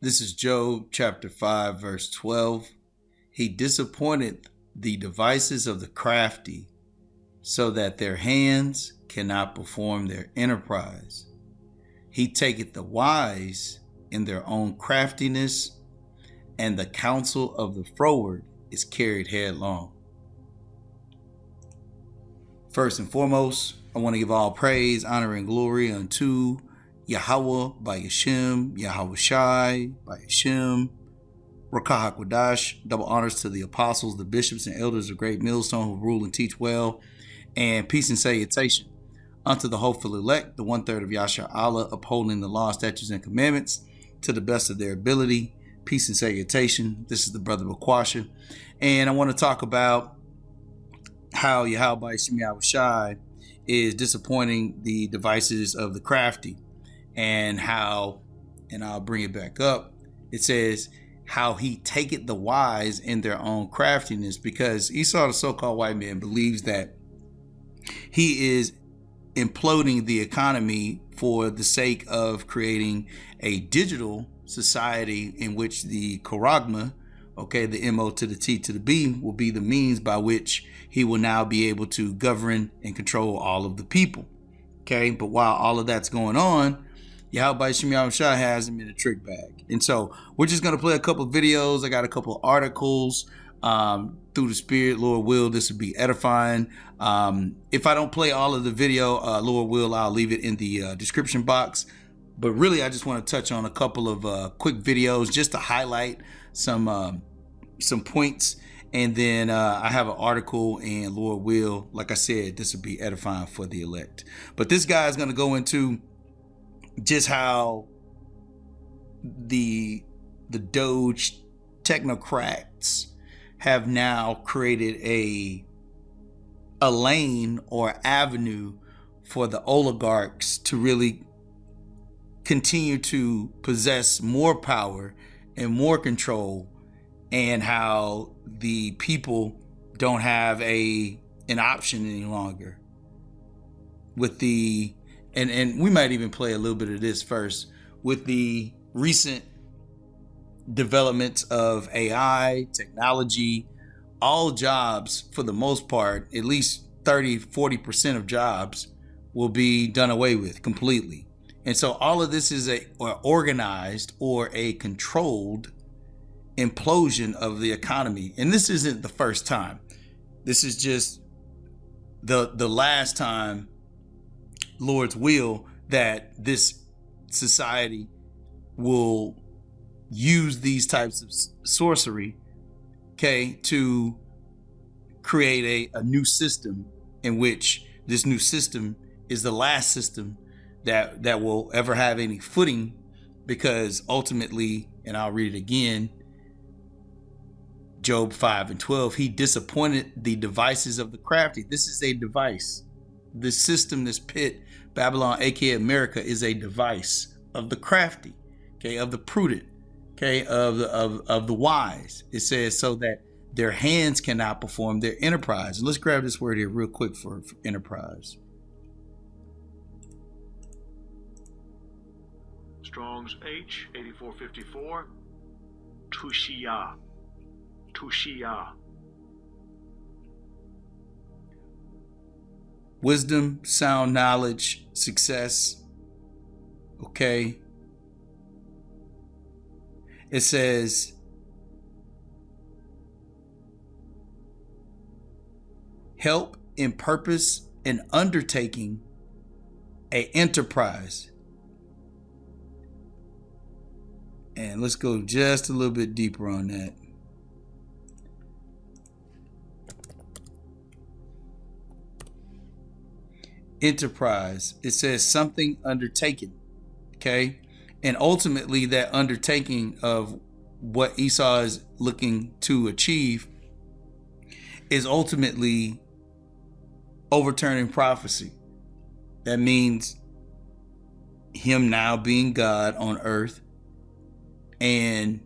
This is Job chapter 5, verse 12. He disappointed the devices of the crafty so that their hands cannot perform their enterprise. He taketh the wise in their own craftiness, and the counsel of the froward is carried headlong. First and foremost, I want to give all praise, honor, and glory unto Yahweh by Yashem, Yahweh Shai by Yashem, Rakah HaKodash. Double honors to the apostles, the bishops, and elders of Great Millstone who rule and teach well, and peace and salutation unto the hopeful elect, the 1/3 of Yasha Allah, upholding the law, statutes, and commandments to the best of their ability. Peace and salutation. This is the brother Bakwasha, and I want to talk about how Yahweh by Yashem, Yahweh Shai is disappointing the devices of the crafty, and how, and I'll bring it back up, it says how he taketh the wise in their own craftiness, because Esau, the so-called white man, believes that he is imploding the economy for the sake of creating a digital society in which the charagma, the M-O to the T to the B, will be the means by which he will now be able to govern and control all of the people. But while all of that's going on, Yahweh by Yashem, Yahweh Shai has him in a trick bag. And so we're just going to play a couple of videos. I got a couple of articles. Through the Spirit, Lord will, this will be edifying. If I don't play all of the video, Lord will, I'll leave it in the description box. But really, I just want to touch on a couple of quick videos just to highlight some points. And then I have an article, and Lord will, like I said, this will be edifying for the elect. But this guy is going to go into just how the Doge technocrats have now created a lane or avenue for the oligarchs to really continue to possess more power and more control, and how the people don't have an option any longer with the and we might even play a little bit of this first with the recent developments of AI technology. All jobs, for the most part, at least 30-40% of jobs will be done away with completely. And so all of this is a organized or a controlled implosion of the economy. And this isn't the first time. This is just the last time, Lord's will, that this society will use these types of sorcery, to create a new system, in which this new system is the last system that will ever have any footing, because ultimately, and I'll read it again, Job 5 and 12, he disappointed the devices of the crafty. This is a device. This system, this pit, Babylon, aka America, is a device of the crafty, of the prudent, of the wise. It says so that their hands cannot perform their enterprise. And let's grab this word here real quick for enterprise. Strong's H 8454. Tushia. Wisdom, sound knowledge, success. It says help in purpose and undertaking a enterprise. And let's go just a little bit deeper on that. Enterprise, it says something undertaken, and ultimately that undertaking of what Esau is looking to achieve is ultimately overturning prophecy. That means him now being God on earth, and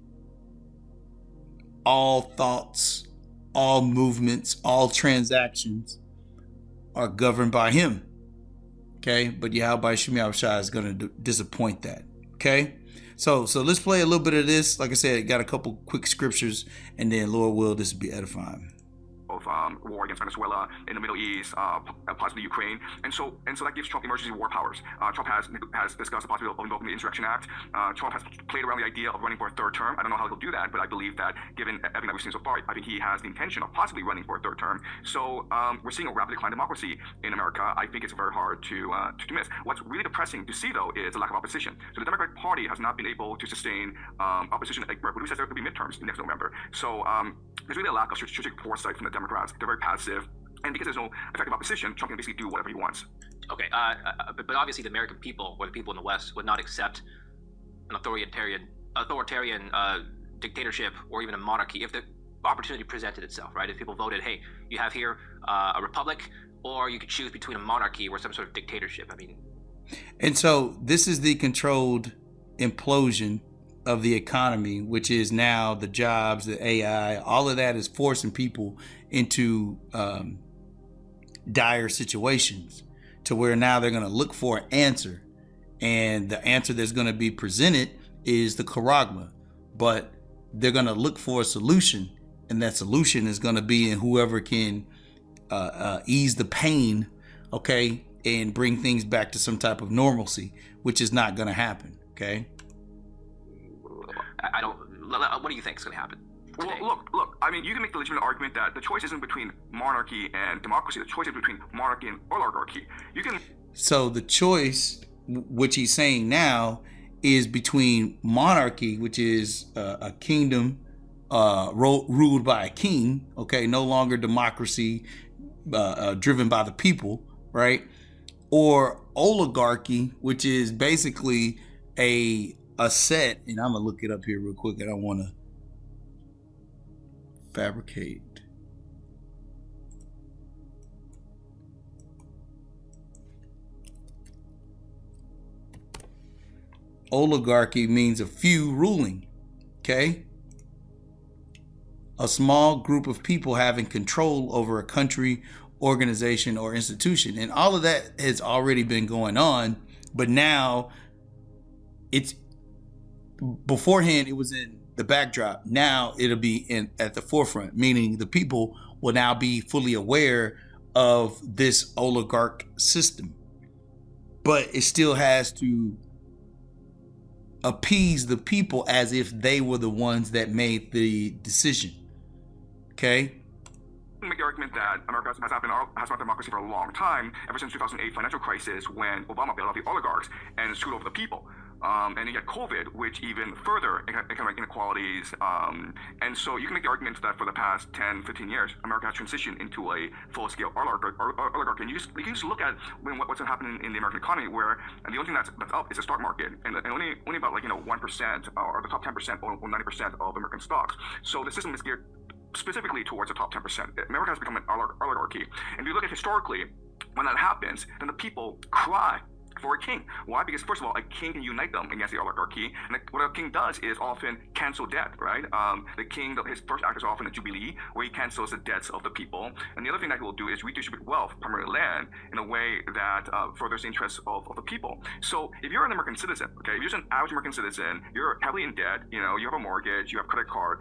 all thoughts, all movements, all transactions are governed by him. Okay, but Yahweh by Yashem, Yahweh Shai is going to disappoint that. Okay, So let's play a little bit of this. Like I said, got a couple quick scriptures, and then Lord will, this will be edifying. Of war against Venezuela, in the Middle East, possibly Ukraine, and so that gives Trump emergency war powers. Trump has discussed the possibility of invoking the Insurrection Act. Trump has played around the idea of running for a third term. I don't know how he'll do that, but I believe that given everything that we've seen so far, I think he has the intention of possibly running for a third term. So we're seeing a rapidly declining democracy in America. I think it's very hard to miss. What's really depressing to see, though, is the lack of opposition. So the Democratic Party has not been able to sustain opposition. Who says there could be midterms next November? So there's really a lack of strategic foresight from the Democrats. They're very passive, and because there's no effective opposition, Trump can basically do whatever he wants. Okay, but obviously the American people, or the people in the West, would not accept an authoritarian dictatorship or even a monarchy if the opportunity presented itself, right? If people voted, hey, you have here a republic, or you could choose between a monarchy or some sort of dictatorship. I mean, and so this is the controlled implosion of the economy, which is now the jobs, the AI, all of that is forcing people into dire situations to where now they're going to look for an answer. And the answer that's going to be presented is the charagma, but they're going to look for a solution. And that solution is going to be in whoever can ease the pain, okay, and bring things back to some type of normalcy, which is not going to happen, okay? I don't. What do you think is going to happen? Well, look. I mean, you can make the legitimate argument that the choice isn't between monarchy and democracy. The choice is between monarchy and oligarchy. You can. So the choice, which he's saying now, is between monarchy, which is a kingdom ruled by a king. Okay, no longer democracy driven by the people, right? Or oligarchy, which is basically a set, and I'm gonna look it up here real quick. I don't want to fabricate. Oligarchy means a few ruling, okay? A small group of people having control over a country, organization, or institution. And all of that has already been going on, but now it's beforehand it was in the backdrop. Now it'll be at the forefront, meaning the people will now be fully aware of this oligarch system, but it still has to appease the people as if they were the ones that made the decision. Okay. Make the argument that America has not democracy for a long time, ever since 2008 financial crisis, when Obama bailed out the oligarchs and screwed over the people. And you get COVID, which even further economic inequalities. And so you can make the argument that for the past 10, 15 years, America has transitioned into a full-scale oligarchy. And you can just look at what's happening in the American economy, where the only thing that's up is the stock market, and only about 1% or the top 10% or 90% of American stocks. So the system is geared specifically towards the top 10%. America has become an oligarchy. And if you look at historically, when that happens, then the people cry for a king. Why? Because first of all, a king can unite them against the oligarchy, and what a king does is often cancel debt, right? The king, his first act is often a jubilee, where he cancels the debts of the people, and the other thing that he will do is redistribute wealth, primarily land, in a way that furthers the interests of the people. So if you're an American citizen, okay, if you're an average American citizen, you're heavily in debt, you have a mortgage, you have credit card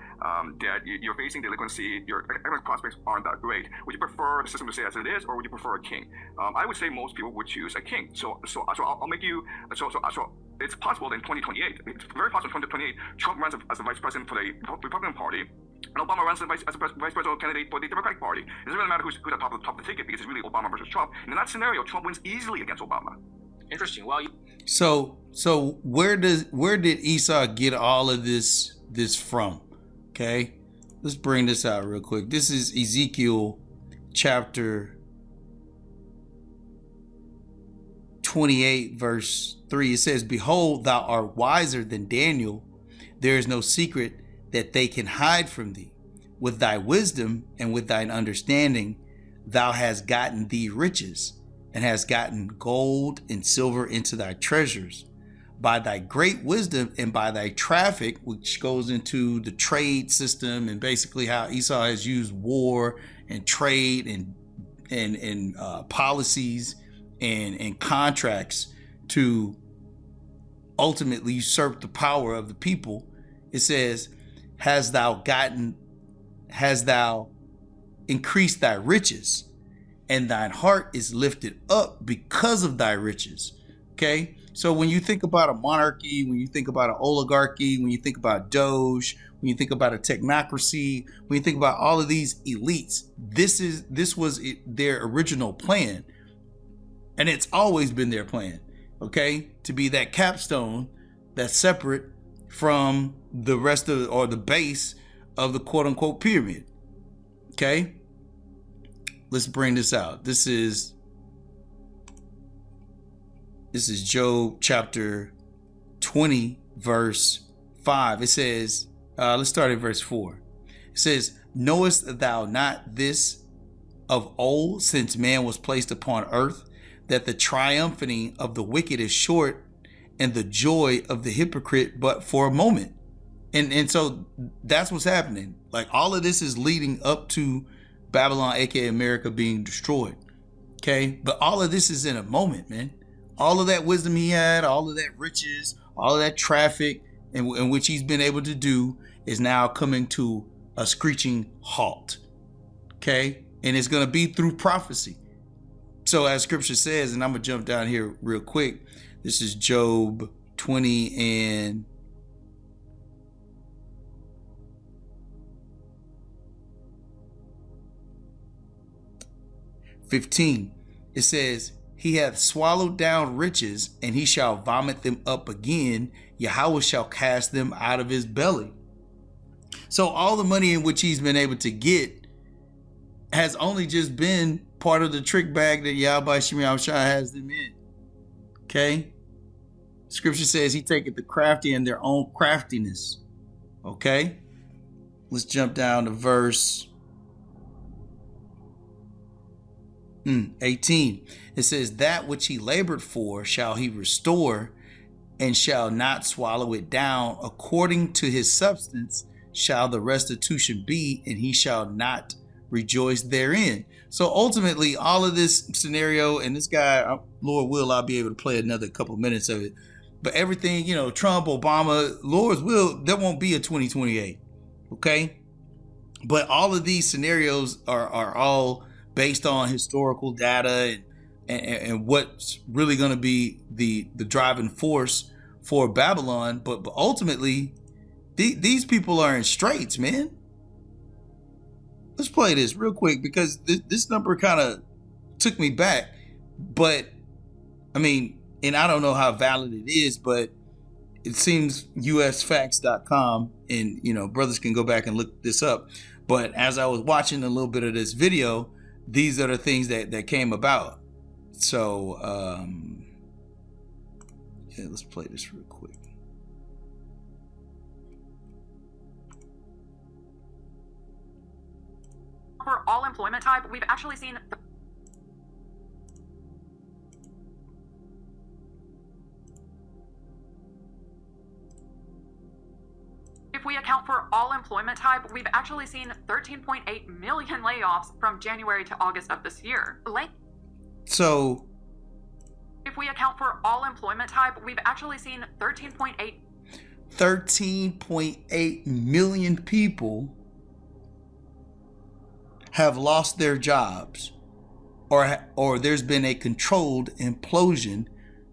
debt, you're facing delinquency, your economic prospects aren't that great. Would you prefer the system to stay as it is, or would you prefer a king? I would say most people would choose a king. So I'll make you. So it's possible in 2028. It's very possible in 2028. Trump runs as the vice president for the Republican Party, and Obama runs as the vice presidential candidate for the Democratic Party. It doesn't really matter who's at top of the ticket, because it's really Obama versus Trump. And in that scenario, Trump wins easily against Obama. Interesting. Well, so where did Esau get all of this from? Okay, let's bring this out real quick. This is Ezekiel chapter 28 verse 3. It says, "Behold, thou art wiser than Daniel. There is no secret that they can hide from thee. With thy wisdom and with thine understanding, thou hast gotten thee riches, and hast gotten gold and silver into thy treasures. By thy great wisdom and by thy traffic," which goes into the trade system and basically how Esau has used war and trade and policies and contracts to ultimately usurp the power of the people. It says, has thou increased thy riches, and thine heart is lifted up because of thy riches. Okay, so when you think about a monarchy, when you think about an oligarchy, when you think about Doge, when you think about a technocracy, when you think about all of these elites, this was their original plan, and it's always been their plan. Okay, to be that capstone that's separate from the rest of, or the base of the quote unquote pyramid. Okay, let's bring this out. This is Job chapter 20 verse 5. It says, let's start at verse 4. It says, knowest thou not this of old, since man was placed upon earth, that the triumphing of the wicked is short, and the joy of the hypocrite but for a moment. And so that's what's happening. Like, all of this is leading up to Babylon, aka America, being destroyed. Okay, but all of this is in a moment, man. All of that wisdom he had, all of that riches, all of that traffic in which he's been able to do is now coming to a screeching halt. Okay, and it's going to be through prophecy. So as scripture says, and I'm going to jump down here real quick. This is Job 20 and 15. It says, he hath swallowed down riches, and he shall vomit them up again. Yahweh shall cast them out of his belly. So all the money in which he's been able to get has only just been part of the trick bag that Yahweh Shai has them in. Okay? Scripture says he taketh the crafty in their own craftiness. Okay? Let's jump down to verse 18. It says, that which he labored for shall he restore, and shall not swallow it down. According to his substance shall the restitution be, and he shall not rejoice therein. So ultimately, all of this scenario, and this guy, Lord will, I'll be able to play another couple of minutes of it. But everything, Trump, Obama, Lord's will, there won't be a 2028. Okay? But all of these scenarios are all based on historical data and what's really going to be the driving force for Babylon. But ultimately, these people are in straits, man. Let's play this real quick, because this number kind of took me back. But I mean, and I don't know how valid it is, but it seems usfacts.com, and brothers can go back and look this up. But as I was watching a little bit of this video, these are the things that came about. So yeah, let's play this real quick. For all employment type, we've actually seen if we account for all employment type, we've actually seen 13.8 million layoffs from January to August of this year. So if we account for all employment type, we've actually seen 13.8 million people have lost their jobs, or there's been a controlled implosion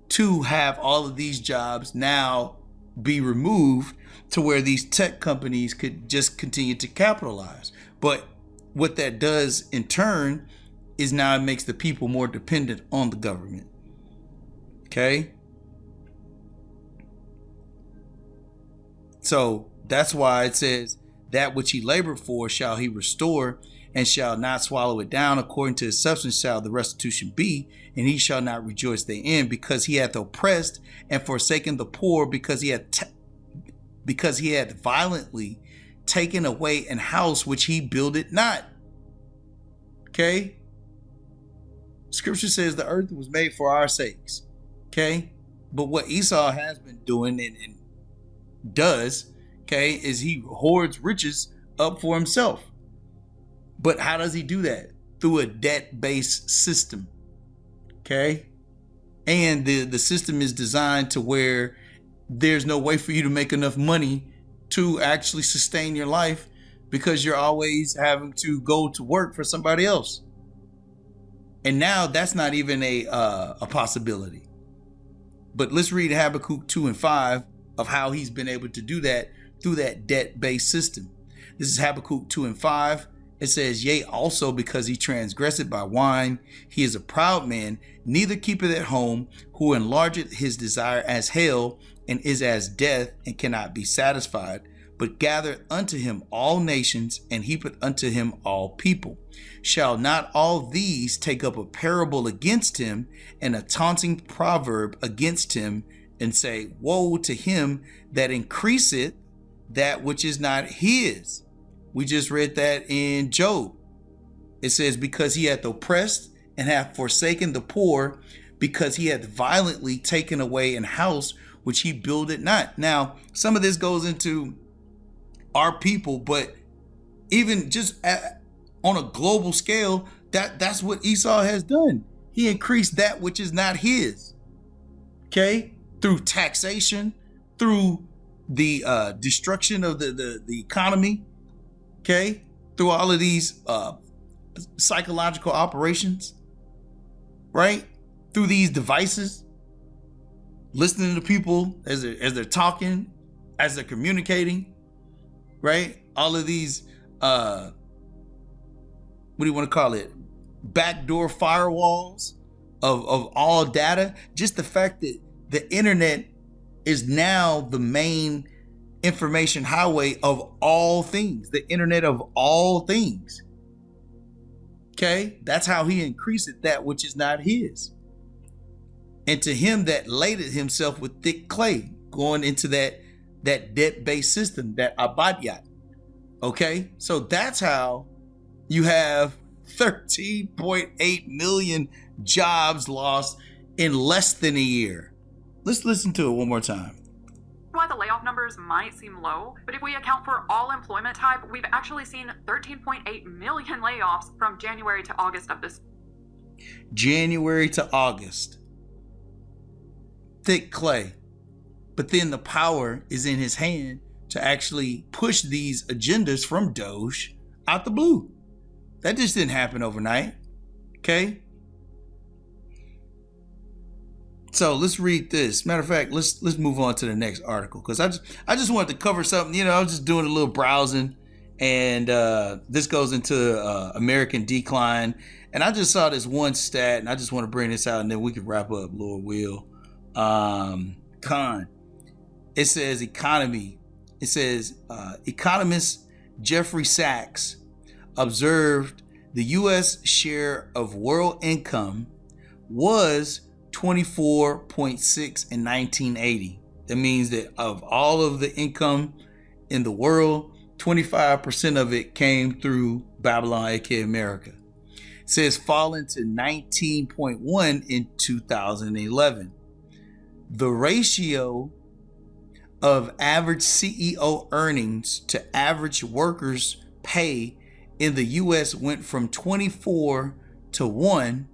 to have all of these jobs now be removed, to where these tech companies could just continue to capitalize. But what that does in turn is now it makes the people more dependent on the government. Okay? So that's why it says, that which he labored for shall he restore, and shall not swallow it down. According to his substance shall the restitution be, and he shall not rejoice therein, because he hath oppressed and forsaken the poor, because he had violently taken away an house which he builded not. Okay? Scripture says the earth was made for our sakes. Okay? But what Esau has been doing and does, okay, is he hoards riches up for himself. But how does he do that? Through a debt-based system. Okay? And the system is designed to where there's no way for you to make enough money to actually sustain your life because you're always having to go to work for somebody else. And now that's not even a possibility. But let's read Habakkuk 2 and 5 of how he's been able to do that through that debt-based system. This is Habakkuk 2 and 5. It says, yea, also because he transgressed by wine, he is a proud man, neither keepeth at home, who enlargeth his desire as hell, and is as death, and cannot be satisfied, but gathereth unto him all nations, and heapeth unto him all people. Shall not all these take up a parable against him, and a taunting proverb against him, and say, woe to him that increaseth that which is not his? We just read that in Job. It says, because he hath oppressed and hath forsaken the poor, because he hath violently taken away an house which he builded not. Now, some of this goes into our people, but even just on a global scale, that's what Esau has done. He increased that which is not his. Okay? Through taxation, through the destruction of the economy. Okay, through all of these psychological operations, right? Through these devices, listening to people as they're talking, as they're communicating, right? All of these, what do you want to call it? Backdoor firewalls of all data. Just the fact that the internet is now the main information highway of all things, the internet of all things. Okay, that's how he increased that which is not his. And to him that laded himself with thick clay, going into that debt-based system, that abadyat. Okay, so that's how you have 13.8 million jobs lost in less than a year. Let's listen to it one more time. Why the layoff numbers might seem low, but if we account for all employment type, we've actually seen 13.8 million layoffs from January to August of this. January to August. Thick clay. But then the power is in his hand to actually push these agendas from Doge out the blue. That just didn't happen overnight. Okay? So let's read this. Matter of fact, let's move on to the next article, because I just wanted to cover something. I was just doing a little browsing, and this goes into American decline. And I just saw this one stat, and I just want to bring this out, and then we can wrap up, Lord will. It says economy. It says economist Jeffrey Sachs observed the U.S. share of world income was 24.6 in 1980. That means that of all of the income in the world, 25% of it came through Babylon, aka America. It says falling to 19.1 in 2011. The ratio of average CEO earnings to average workers' pay in the US went from 24 to 1,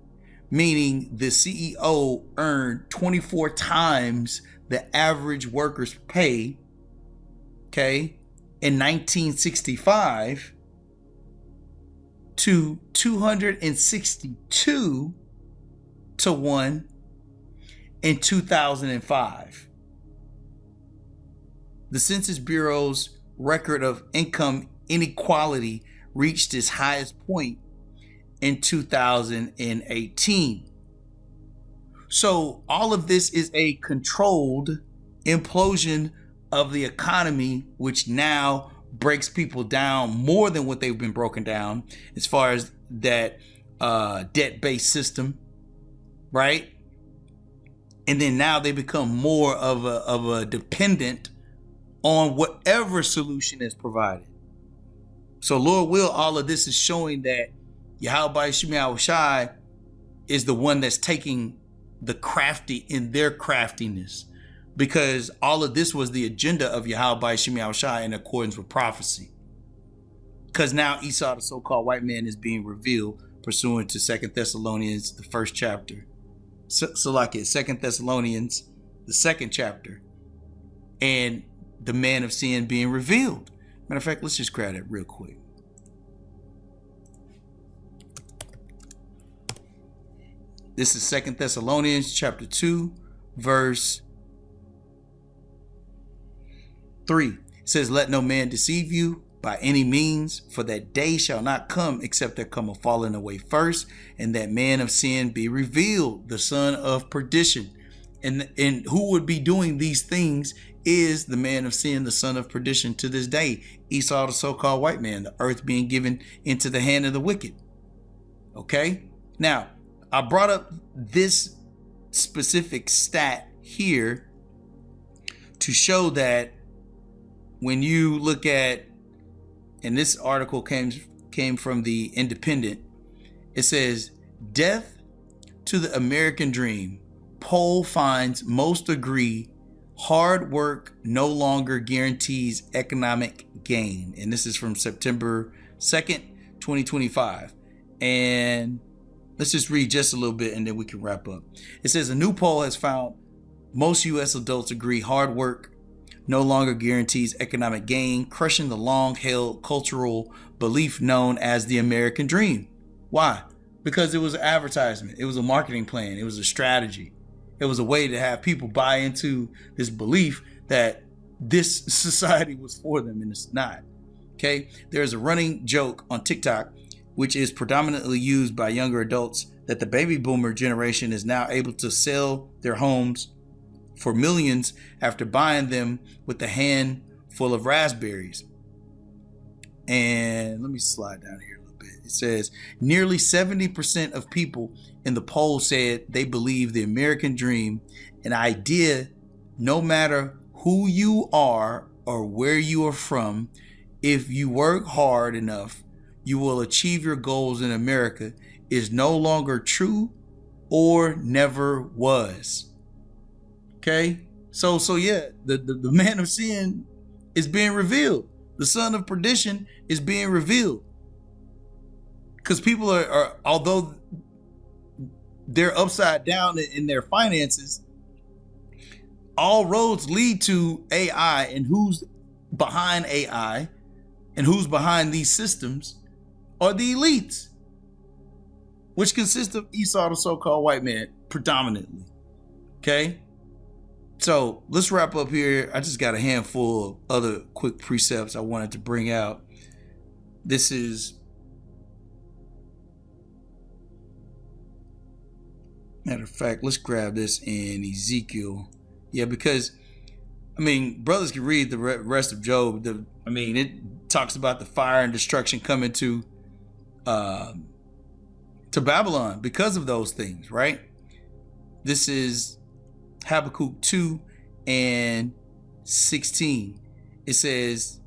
meaning the CEO earned 24 times the average worker's pay, okay, in 1965 to 262 to 1 in 2005. The Census Bureau's record of income inequality reached its highest point in 2018. So all of this is a controlled implosion of the economy, which now breaks people down more than what they've been broken down as far as that debt-based system, right? And then now they become more of a dependent on whatever solution is provided. So Lord will, all of this is showing that Yahweh Shemiah Shai is the one that's taking the crafty in their craftiness, because all of this was the agenda of Yahweh Shemiah Shai in accordance with prophecy. Because now Esau, the so-called white man, is being revealed pursuant to 2 Thessalonians, the first chapter. Salakia, 2 Thessalonians, the second chapter, and the man of sin being revealed. Matter of fact, let's just grab that real quick. This is 2 Thessalonians chapter 2, verse 3. It says, let no man deceive you by any means, for that day shall not come except there come a falling away first, and that man of sin be revealed, the son of perdition. And who would be doing these things is the man of sin, the son of perdition to this day. Esau, the so-called white man, the earth being given into the hand of the wicked. Okay? Now, I brought up this specific stat here to show that when you look at, and this article came from the Independent, it says, death to the American dream. Poll finds most agree hard work no longer guarantees economic gain. And this is from September 2nd, 2025. And let's just read just a little bit and then we can wrap up. It says a new poll has found most U.S. adults agree hard work no longer guarantees economic gain, crushing the long-held cultural belief known as the American dream. Why? Because it was an advertisement. It was a marketing plan. It was a strategy. It was a way to have people buy into this belief that this society was for them, and it's not. Okay? There's a running joke on TikTok, which is predominantly used by younger adults, that the baby boomer generation is now able to sell their homes for millions after buying them with a handful of raspberries. And let me slide down here a little bit. It says nearly 70% of people in the poll said they believe the American dream, an idea no matter who you are or where you are from, if you work hard enough, you will achieve your goals in America, is no longer true or never was. Okay, so yeah, the man of sin is being revealed. The son of perdition is being revealed. Because people are, although they're upside down in their finances, all roads lead to AI, and who's behind AI and who's behind these systems are the elites, which consist of Esau, the so-called white man, predominantly. Okay. So let's wrap up here. I just got a handful of other quick precepts I wanted to bring out. This is, matter of fact, let's grab this in Ezekiel. Yeah, because, I mean, brothers can read the rest of Job. It talks about the fire and destruction coming to Babylon because of those things, right? This is Habakkuk 2 and 16. It says,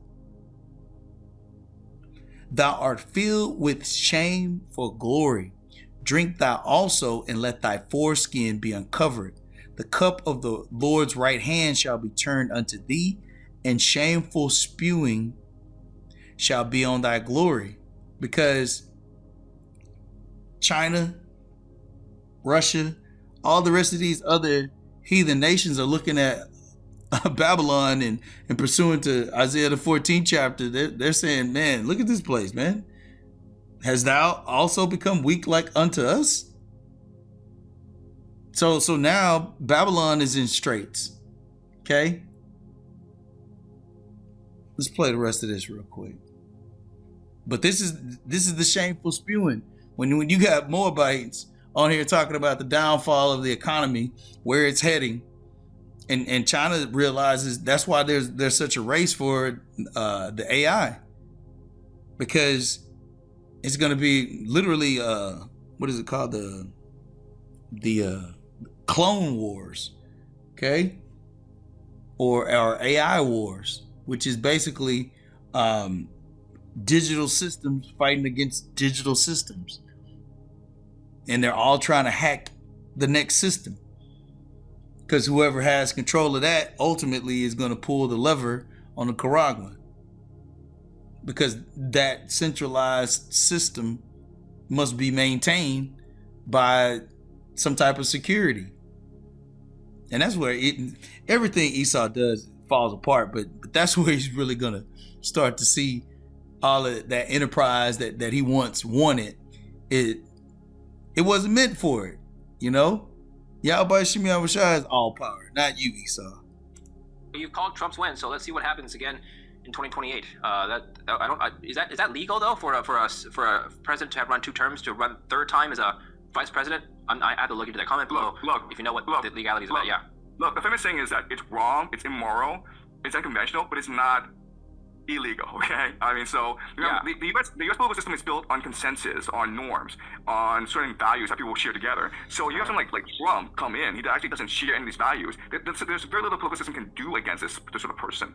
thou art filled with shame for glory. Drink thou also, and let thy foreskin be uncovered. The cup of the Lord's right hand shall be turned unto thee, and shameful spewing shall be on thy glory. Because China, Russia, all the rest of these other heathen nations are looking at Babylon and pursuant to Isaiah the 14th chapter, they're saying, man, look at this place, man. Hast thou also become weak like unto us? So now Babylon is in straits. Okay? Let's play the rest of this real quick. But this is the shameful spewing. When you got Moabites on here talking about the downfall of the economy, where it's heading, and China realizes that's why there's such a race for the AI, because it's going to be literally what is it called, the clone wars, okay, or AI wars, which is basically digital systems fighting against digital systems. And they're all trying to hack the next system, because whoever has control of that ultimately is going to pull the lever on the Nicaragua, because that centralized system must be maintained by some type of security. And that's where everything Esau does falls apart. But that's where he's really gonna start to see all of that enterprise that he once wanted. It wasn't meant for it, you know. Yahweh Shemi Yahushua is all power, not you, Esau. You've called Trump's win, so let's see what happens again in 2028. Is that legal though for a president to have run 2 terms to run third time as a vice president? I have to look into that. Comment below if you know what the legality is about. Yeah. Look, the famous saying is that it's wrong, it's immoral, it's unconventional, but it's not illegal. Okay, I mean, so the U.S. political system is built on consensus, on norms, on certain values that people share together. So you have someone like Trump come in, he actually doesn't share any of these values. There's very little political system can do against this sort of person.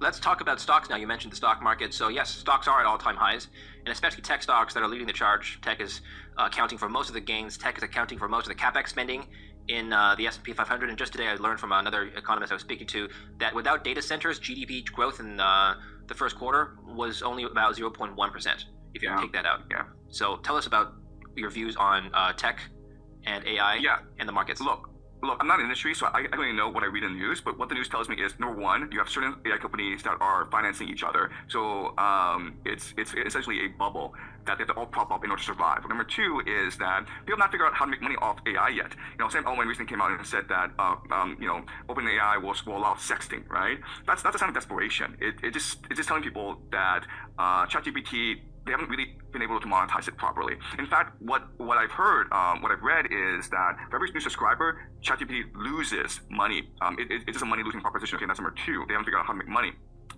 Let's talk about stocks now. You mentioned the stock market. So yes, stocks are at all-time highs, and especially tech stocks that are leading the charge. Tech is accounting for most of the gains. Tech is accounting for most of the capex spending in the S&P 500. And just today, I learned from another economist I was speaking to that without data centers, GDP growth in the first quarter was only about 0.1%. If you take that out. Yeah. So tell us about your views on tech and AI and the markets. Look, I'm not in the industry, so I don't even know what I read in the news, but what the news tells me is, number one, you have certain AI companies that are financing each other. So it's essentially a bubble that they have to all prop up in order to survive. Number two is that people have not figured out how to make money off AI yet. You know, Sam Altman recently came out and said that, OpenAI will allow sexting, right? That's a sign of desperation. It's just telling people that ChatGPT, they haven't really been able to monetize it properly. In fact, what I've heard, what I've read is that for every new subscriber, ChatGPT loses money. It's just a money losing proposition. Okay, that's number two. They haven't figured out how to make money.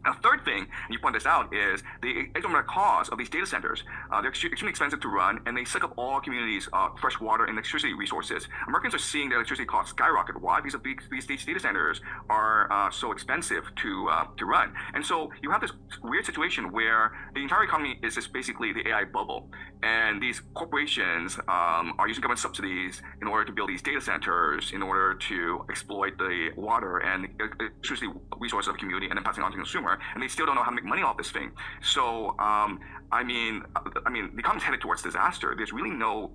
A third thing, and you point this out, is the exorbitant cost of these data centers. They're extremely expensive to run, and they suck up all communities' fresh water and electricity resources. Americans are seeing their electricity costs skyrocket. Why? Because these data centers are so expensive to run. And so you have this weird situation where the entire economy is just basically the AI bubble, and these corporations are using government subsidies in order to build these data centers, in order to exploit the water and electricity resources of the community, and then passing it on to the consumer. And they still don't know how to make money off this thing. So, I mean, the economy's headed towards disaster. There's really no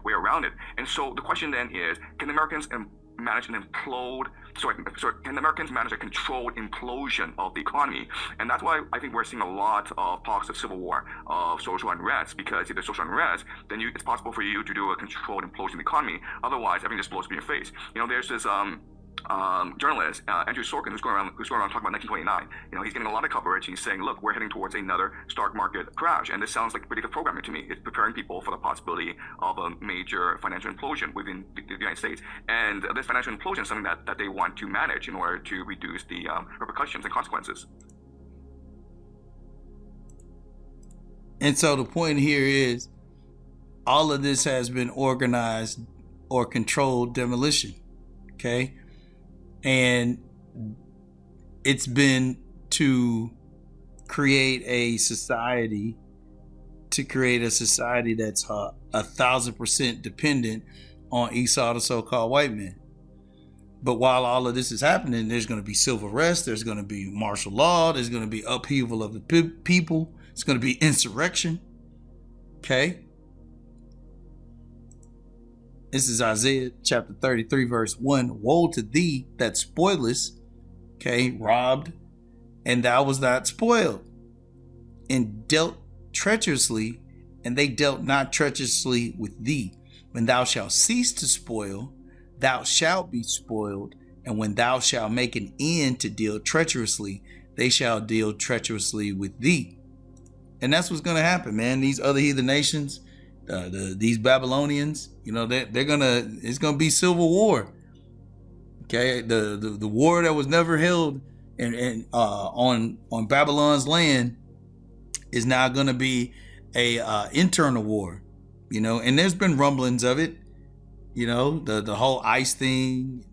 way around it. And so the question then is, can the Americans manage an can the Americans manage a controlled implosion of the economy? And that's why I think we're seeing a lot of talks of civil war, of social unrest, because if there's social unrest, then it's possible for you to do a controlled implosion of the economy. Otherwise, everything just blows up in your face. You know, there's this journalist, Andrew Sorkin, who's going around talking about 1929. You know, he's getting a lot of coverage. He's saying, look, we're heading towards another stock market crash. And this sounds like predictive programming to me. It's preparing people for the possibility of a major financial implosion within the United States. And this financial implosion is something that they want to manage in order to reduce the repercussions and consequences. And so the point here is, all of this has been organized or controlled demolition. Okay? And it's been to create a society that's 1,000% dependent on Esau, the so-called white man. But while all of this is happening, there's going to be civil unrest, there's going to be martial law, there's going to be upheaval of the people, it's going to be insurrection. Okay? This is Isaiah chapter 33, verse 1. Woe to thee that spoilest, robbed, and thou was not spoiled, and dealt treacherously, and they dealt not treacherously with thee. When thou shalt cease to spoil, thou shalt be spoiled, and when thou shalt make an end to deal treacherously, they shall deal treacherously with thee. And that's what's going to happen, man. These other heathen nations, these Babylonians, you know, it's gonna be civil war. Okay, the war that was never held on Babylon's land is now gonna be a internal war. You know, and there's been rumblings of it. You know, the whole ICE thing,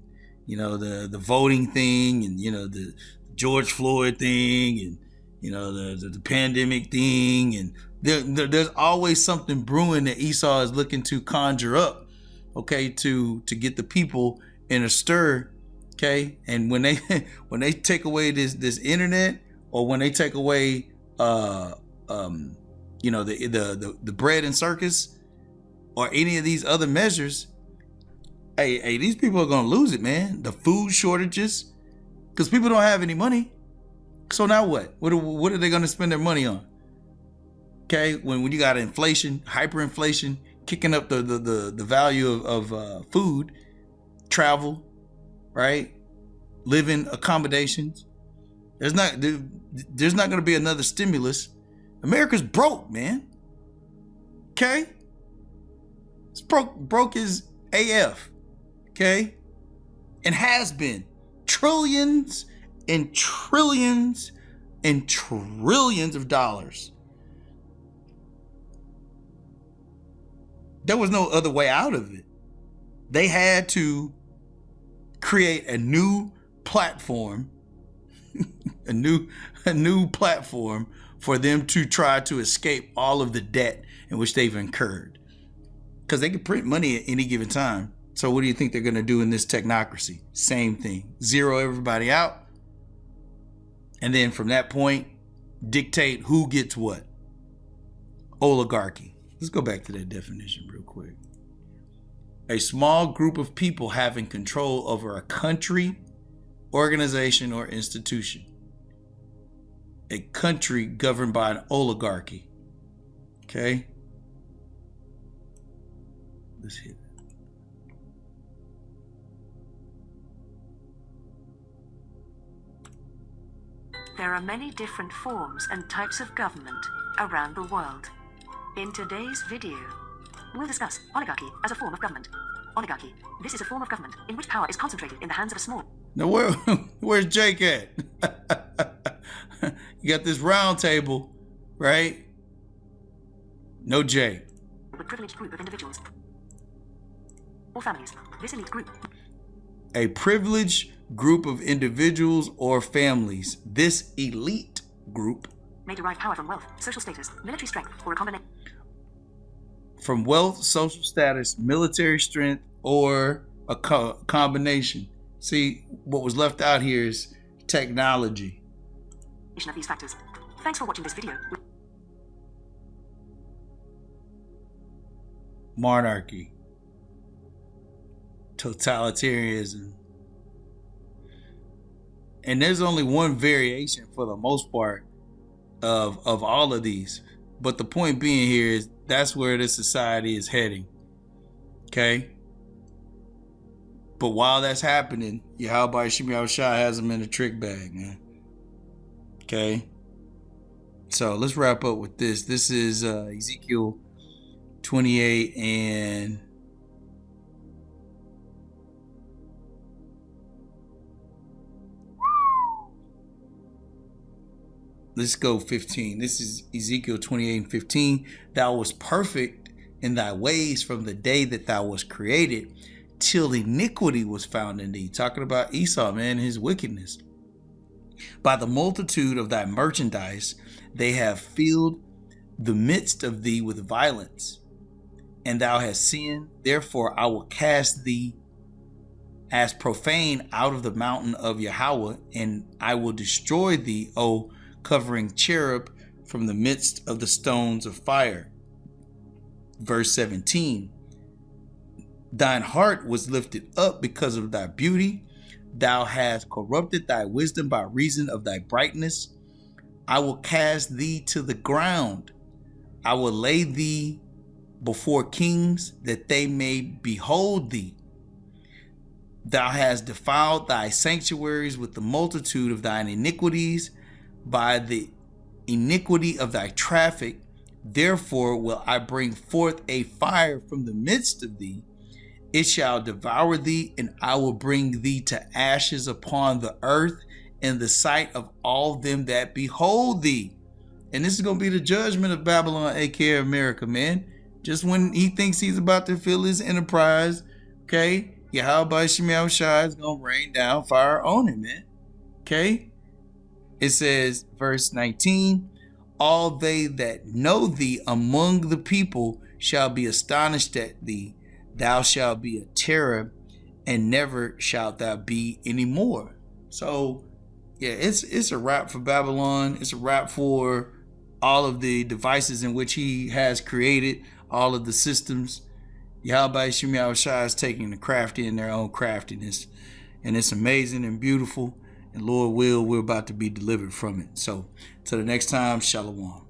you know, the voting thing, and you know the George Floyd thing, and you know the pandemic thing, and there's always something brewing that Esau is looking to conjure up, okay, to get the people in a stir, okay. And when they take away this internet, or when they take away the bread and circus, or any of these other measures, hey, these people are gonna lose it, man. The food shortages, Because people don't have any money. So now what? What are they going to spend their money on? Okay, when you got inflation, hyperinflation, kicking up the value of food, travel, right? Living accommodations. There's not going to be another stimulus. America's broke, man. Okay? It's broke is AF. Okay? And has been. Trillions and trillions and trillions of dollars. There was no other way out of it. They had to create a new platform, a new platform for them to try to escape all of the debt in which they've incurred. Because they can print money at any given time. So what do you think they're going to do in this technocracy? Same thing. Zero everybody out. And then from that point, dictate who gets what. Oligarchy. Let's go back to that definition real quick. A small group of people having control over a country, organization, or institution. A country governed by an oligarchy. Okay? Let's hit it. There are many different forms and types of government around the world. In today's video, we'll discuss oligarchy as a form of government. Oligarchy. This is a form of government in which power is concentrated in the hands of a small. Now where's Jake at? You got this round table, right? No Jake. A privileged group of individuals or families. This elite group. A privileged group of individuals or families. This elite group may derive power from wealth, social status, military strength, or a combination. From wealth, social status, military strength, or a combination. See, what was left out here is technology. Of these factors. Thanks for watching this video. Monarchy. Totalitarianism. And there's only one variation for the most part of all of these. But the point being here is that's where this society is heading. Okay? But while that's happening, Yahweh Shemi Shai has them in a trick bag, man. Okay? So let's wrap up with this. This is Ezekiel 28 and let's go 15. This is Ezekiel 28 and 15. Thou wast perfect in thy ways from the day that thou was created, till iniquity was found in thee. Talking about Esau, man, his wickedness. By the multitude of thy merchandise, they have filled the midst of thee with violence. And thou hast sinned, therefore I will cast thee as profane out of the mountain of Yahweh, and I will destroy thee, O covering cherub, from the midst of the stones of fire. Verse 17. Thine heart was lifted up because of thy beauty. Thou hast corrupted thy wisdom by reason of thy brightness. I will cast thee to the ground. I will lay thee before kings, that they may behold thee. Thou hast defiled thy sanctuaries with the multitude of thine iniquities, by the iniquity of thy traffic. Therefore will I bring forth a fire from the midst of thee. It shall devour thee, and I will bring thee to ashes upon the earth in the sight of all them that behold thee. And this is going to be the judgment of Babylon, aka America, man. Just when he thinks he's about to fill his enterprise, okay, Yahweh Shemi Shai is going to rain down fire on him, man. Okay? It says, verse 19, all they that know thee among the people shall be astonished at thee. Thou shalt be a terror, and never shalt thou be anymore. So, yeah, it's a wrap for Babylon. It's a wrap for all of the devices in which he has created, all of the systems. Yahweh Shemi Shai is taking the crafty in their own craftiness. And it's amazing and beautiful. And Lord will, we're about to be delivered from it. So till the next time, Shalom.